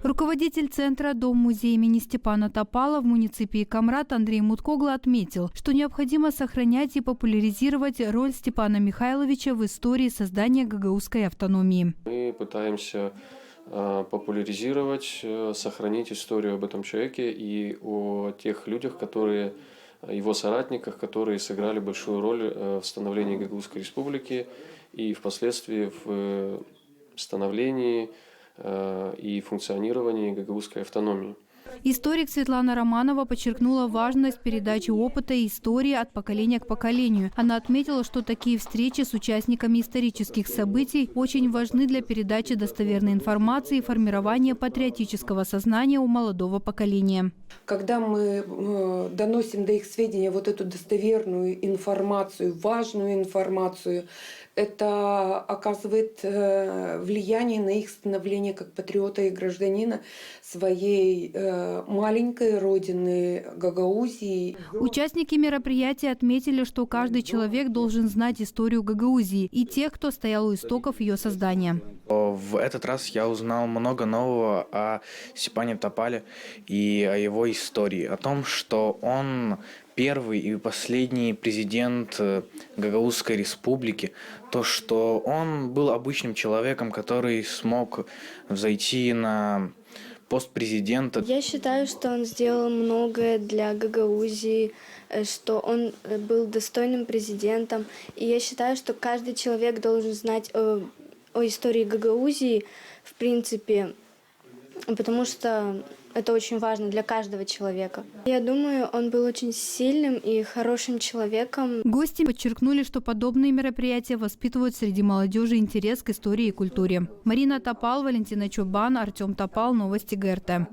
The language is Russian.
Руководитель центра «Дом-музей» имени Степана Топала в муниципии Камрат Андрей Муткогла отметил, что необходимо сохранять и популяризировать роль Степана Михайловича в истории создания гагаузской автономии. Мы пытаемся популяризировать, сохранить историю об этом человеке и о тех людях, его соратниках, которые сыграли большую роль в становлении Гагаузской республики и впоследствии в становлении и функционировании гагаузской автономии. Историк Светлана Романова подчеркнула важность передачи опыта и истории от поколения к поколению. Она отметила, что такие встречи с участниками исторических событий очень важны для передачи достоверной информации и формирования патриотического сознания у молодого поколения. Когда мы доносим до их сведения вот эту достоверную информацию, важную информацию, это оказывает влияние на их становление как патриота и гражданина своей маленькой родины Гагаузии. Участники мероприятия отметили, что каждый человек должен знать историю Гагаузии и тех, кто стоял у истоков ее создания. В этот раз я узнал много нового о Степане Топале и о его истории, о том, что он первый и последний президент Гагаузской республики, то, что он был обычным человеком, который смог взойти на пост президента. Я считаю, что он сделал многое для Гагаузии, что он был достойным президентом. И я считаю, что каждый человек должен знать о истории Гагаузии, в принципе, потому что это очень важно для каждого человека. Я думаю, он был очень сильным и хорошим человеком. Гости подчеркнули, что подобные мероприятия воспитывают среди молодежи интерес к истории и культуре. Марина Топал, Валентина Чубан, Артем Топал, Новости ГРТ.